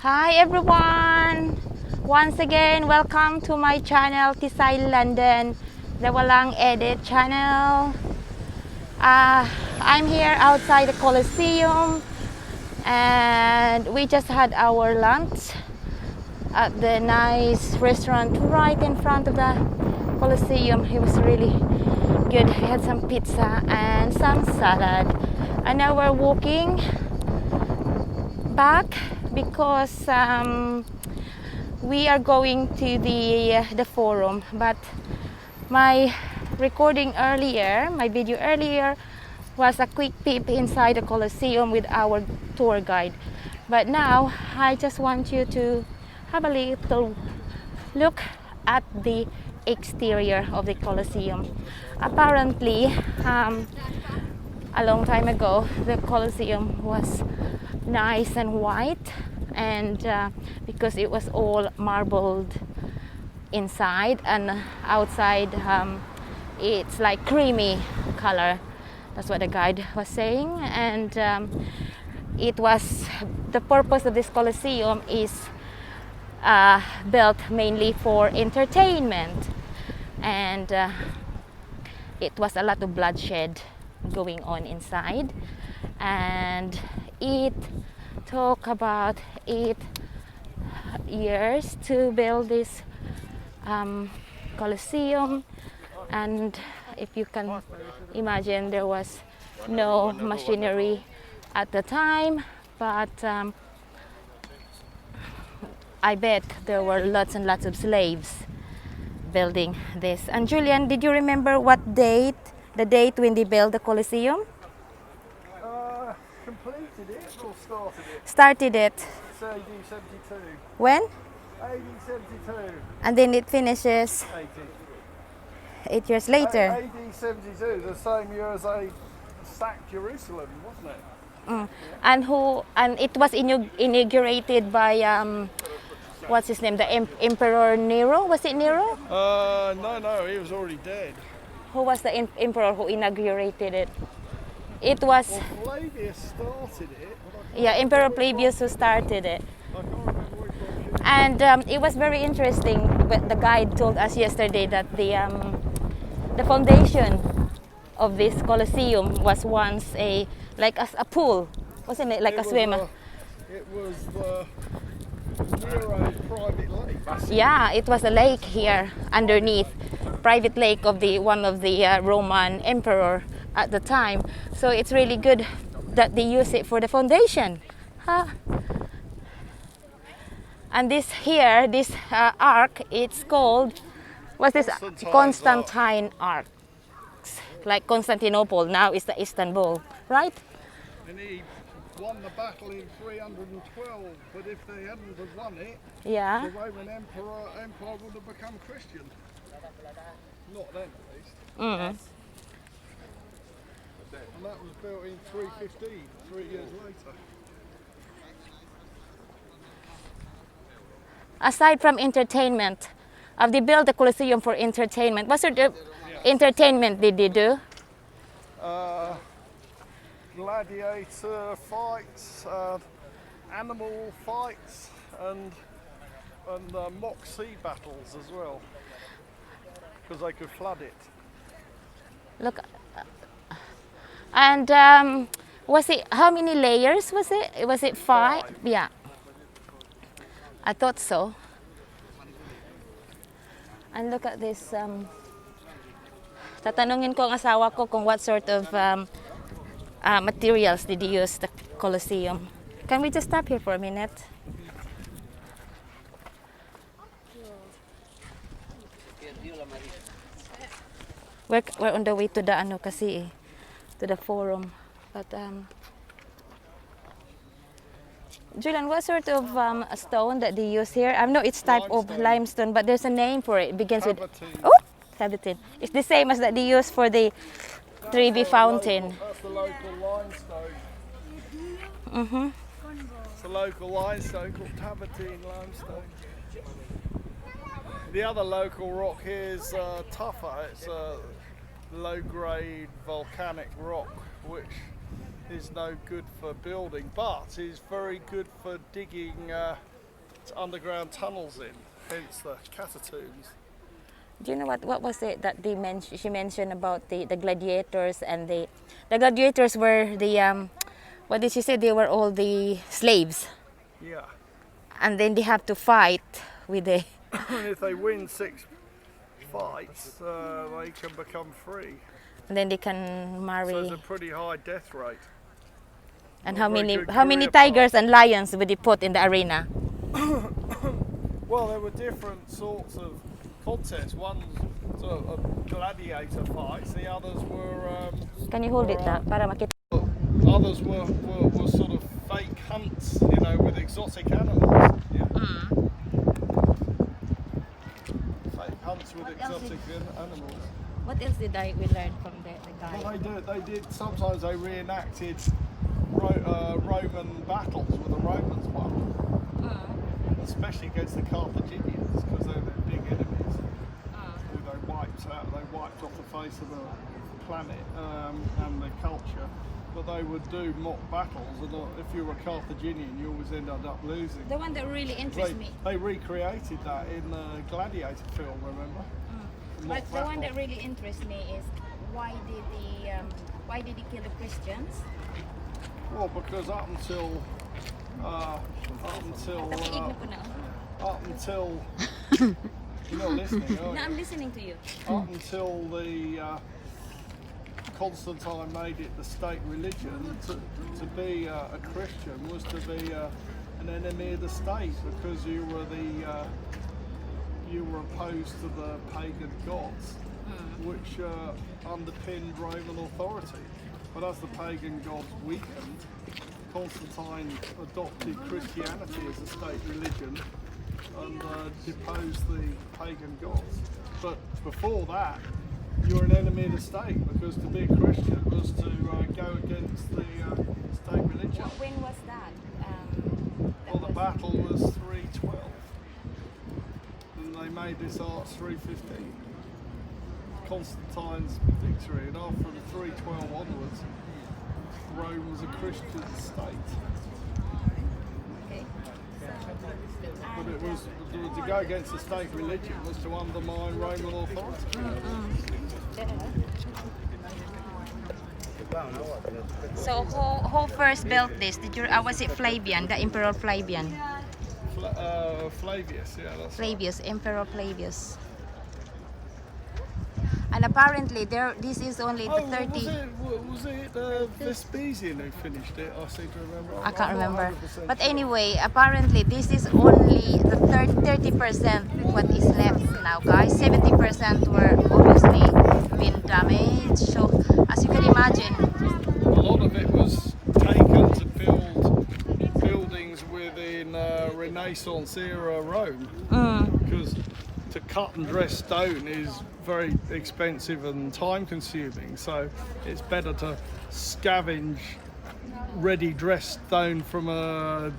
Hi everyone! Once again, welcome to my channel, Tisay London, the Walang Edit channel. I'm here outside the Colosseum and we just had our lunch at the nice restaurant right in front of the Colosseum. It was really good. We had some pizza and some salad. And now we're walking back because we are going to the forum, but my recording earlier, my video earlier was a quick peep inside the Colosseum with our tour guide. But now I just want you to have a little look at the exterior of the Colosseum. Apparently, a long time ago, the Colosseum was nice and white, and because it was all marbled inside and outside, it's like creamy color. That's what the guide was saying. And it was the purpose of this Colosseum is built mainly for entertainment, and it was a lot of bloodshed going on inside, and it took about 8 years to build this Colosseum. And if you can imagine, there was no machinery at the time, but I bet there were lots and lots of slaves building this. And Julian, did you remember what date, the date when they built the Colosseum? Completed it or started it? Started it. It's AD 72. When? AD 72. And then it finishes 80. 8 years later. AD 72, the same year as they sacked Jerusalem, wasn't it? And it was inaugurated by what's his name? The Emperor Nero. Was it Nero? No, he was already dead. Who was the emperor who inaugurated it? It was Flavius started it. Emperor Flavius who started it. I can't remember which one. And it was very interesting. But the guide told us yesterday that the foundation of this Colosseum was once a pool, wasn't it? Like a swimmer. It was the Nero private lake. Yeah, it was a lake here underneath, private lake of one of the Roman emperor at the time. So it's really good that they use it for the foundation. And this arc, it's called, what's this? Constantine Arc. Like Constantinople, now it's the Istanbul, right? And he won the battle in 312, but if they hadn't have won it, Yeah. the Roman Empire would have become Christian. Not then, at least. Mm. And that was built in 315, 3 years later. Aside from entertainment, have they built the Colosseum for entertainment? What sort of entertainment did they do? Gladiator fights, animal fights, and mock sea battles as well, because they could flood it. Look, and was it, how many layers was it? Was it 5? Yeah, I thought so. And look at this. Tatanungin ko ang asawa ko kung what sort of materials did he use the Colosseum. Can we just stop here for a minute? We're on the way to the to the forum. But Julian, what sort of stone that they use here? I know it's type of limestone, but there's a name for it. It begins with Tabatin. It's the same as that they use for the Trevi fountain. That's the local limestone. Mm-hmm. It's a local limestone called Tabatin limestone. The other local rock here is Tuffa. It's a low-grade volcanic rock, which is no good for building, but is very good for digging underground tunnels in, hence the catatombs. Do you know what was it that she mentioned about the gladiators, and the gladiators were the what did she say, they were all the slaves, Yeah. and then they have to fight with the And if they win 6 fights, they can become free. and then they can marry. So it's a pretty high death rate. And a very good how many career tigers path. and lions would they put in the arena? Well, there were different sorts of contests. One sort of gladiator fights, the others were Can you hold it na para makita? others were sort of fake hunts, you know, with exotic animals. Yeah. Fake hunts with exotic animals. What else did we learn from the guy? Well, they did. Sometimes they reenacted Roman battles where the Romans won, especially against the Carthaginians, because they were their big enemies. Who they wiped off the face of the planet and the culture. But they would do mock battles, and if you were a Carthaginian, you always ended up losing. The one that really interests me. They recreated that in the Gladiator film, remember? But the one that really interests me is why did he kill the Christians? Well, because up until you're not listening, are No, you? I'm listening to you. Up until the Constantine made it the state religion, to be a Christian was to be an enemy of the state, because you were opposed to the pagan gods, which underpinned Roman authority. But as the pagan gods weakened, Constantine adopted Christianity as a state religion and deposed the pagan gods. But before that, you were an enemy of the state, because to be a Christian was to go against the state religion. When was that? Well, the battle was 312, and they made this arch 315. Constantine's victory, and after the 312 onwards, Rome was a Christian state. Okay. But it was to go against the state religion was to undermine Roman authority. So who first built this? Was it Flavian, the Emperor Flavian? Flavius, yeah, that's Flavius, Emperor Flavius. And apparently this is only the 30. Was it Vespasian who finished it? I seem to remember. I can't I'm not remember. 100% But sure. anyway, apparently this is only the 30% what is left now, guys. 70% were obviously been damaged. So as you can imagine, A lot of it was taken to build buildings within Renaissance era Rome, because to cut and dress stone is very expensive and time consuming, so it's better to scavenge ready dressed stone from a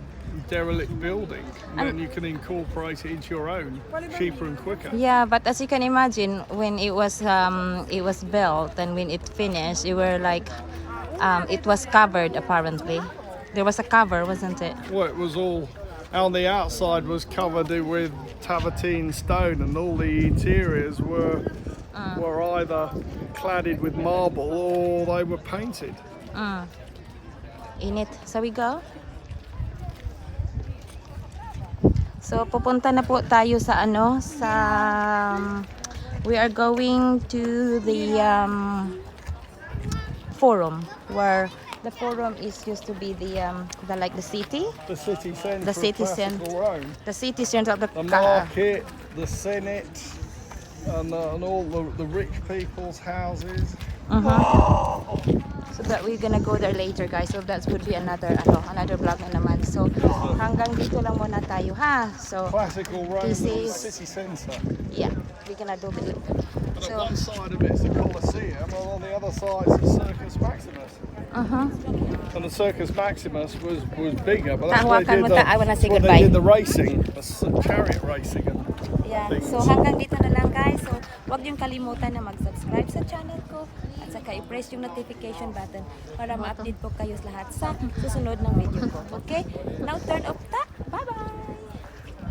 derelict building, and then you can incorporate it into your own cheaper and quicker. yeah. But as you can imagine, when it was built and when it finished, it were like it was covered. Apparently, there was a cover, wasn't it? Well, it was all on the outside was covered with tavatine stone, and all the interiors were either cladded with marble or they were painted. In it. So we go. So pupunta na po tayo sa we are going to the forum, where the forum is used to be the city. The city centre. The city of classical centre. Rome. The city center of the The market, the Senate, and all the rich people's houses. So that we're gonna go there later, guys. So that would be another vlog na naman. So hanggang dito lang muna tayo, ha. So Classical Rome this is city centre. yeah, we're gonna do it. But So on one side of it's the Colosseum, and on the other side is the Circus Maximus. And the Circus Maximus was bigger, but that's where they did I wanna say they goodbye. did the racing, chariot racing. And yeah. things. So hanggang dito na lang, guys. So huwag niyong kalimutan na mag-subscribe sa channel ko at saka i-press yung notification button para ma-update po kayo lahat sa susunod ng video ko. Okay? Now turn off ta. Bye-bye!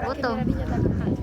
Gutom.